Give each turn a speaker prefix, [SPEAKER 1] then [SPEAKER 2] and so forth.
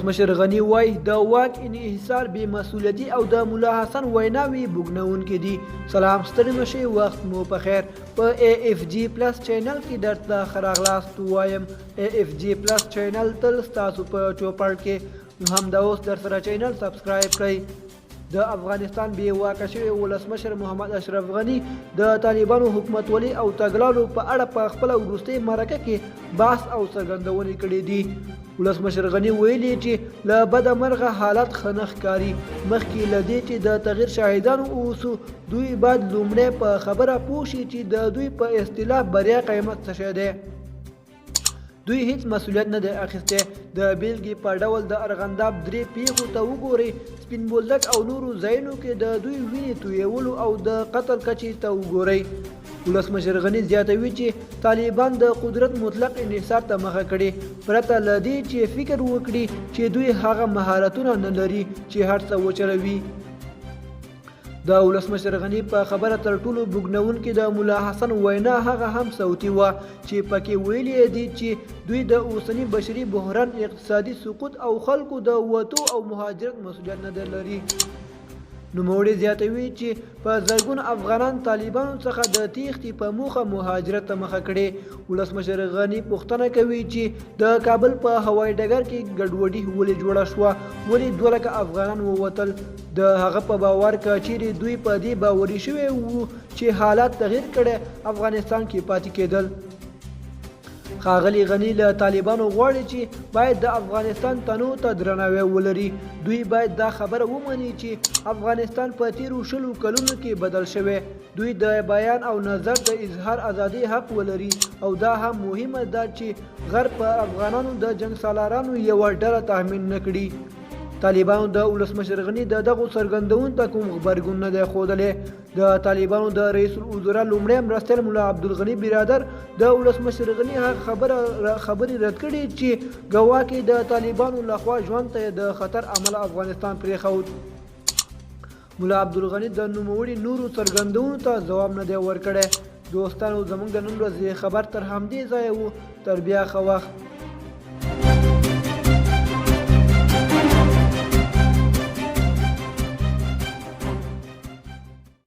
[SPEAKER 1] ولسمشر غنی وایي د واک انحصار بې مسؤلیتي او د ملا حسن ویناوې بوږنونکې دي. سلام ستړي مشئ، وخت مو په خیر. په AFG پلس چینل کې درته ښه راغلاست وایم. AFG پلس چینل تل ستاسو په چوپړ کې، نو همدا اوس در سره چینل سبسکرایب کړئ. د افغانستان بې واکه شوی ولسمشر محمد اشرف غني د طالبانو حکومتولي او تګلارو په اړه په خپله وروستۍ مرکه کې بحث او څرګندونې کړې دي. ولسمشر غني ویلي چې له بده مرغه حالت ښه نه ښکاري. مخکې له دې چې د تغییر شاهدان واوسو، دوی باید لومړی په خبره پوه شي چې د دوی په اصطلاح بریا قیمت څه شی دی. دوی هیڅ مسؤلیت نه دی اخیستی. د بیلګې په ډول د ارغنداب درې پیښو ته وګورئ، سپین بولدک او نورو ځایونو کې د دوی وینې تویولو او د قتل کچې ته وګورئ. ولسمشر غني زیاتوي چې طالبان د قدرت مطلق انحصار ته مخه کړې، پرته له دې چې فکر وکړي چې دوی هغه مهارتونه نه لري چې هر څه وچلوي. د ولسمشر غني په خبره تر ټولو بوږنونکې د ملا حسن وینا هغه هم صوتي وه چې پکې ویلي دي چې دوی د اوسني بشري بحران، اقتصادي سقوط او خلکو د وتو او مهاجرت مسؤلیت نه لري. نوموړي زیاتوي چې په زرګونو افغانان طالبانو څخه د تیښتې په موخه مهاجرت ته مخه کړې. ولسمشر غني پوښتنه کوي چې د کابل په هوایي ډګر کې ګډوډي ولې جوړه شوه، ولې 2 لکه افغانان ووتل. د هغه په باور که چیرې دوی په دې باوري شوي وو چې حالات تغییر کړي، افغانستان کې پاتې کېدل. ښاغلي غني له طالبانو غواړي چې باید د افغانستان تنوع ته درناوی ولري. دوی باید دا خبره ومني چې افغانستان په تیرو 20 کلونو کې بدل شوی. دوی د بیان او نظر د اظهار ازادي حق ولري، او دا هم مهمه ده چې غرب په افغانانو د جنګ سالارانو یوه ډله تحمیل نه کړي. طالبانو د ولسمشر غني د دغو څرګندونو ته کوم غبرګون نه دی ښودلی. د طالبانو د رئیس الوزرا لومړی مرستیال ملا عبدالغني برادر د ولسمشر غني هغه خبرې رد کړي چې ګواکې د طالبانو لخوا ژوند ته د خطر عمل افغانستان پرېښود. ملا عبدالغني د نوموړي نورو څرګندونو ته ځواب نه دی ورکړی. دوستانو، زموږ د نن ورځې خبر تر همدې ځایه و. تر بیا ښه وخت.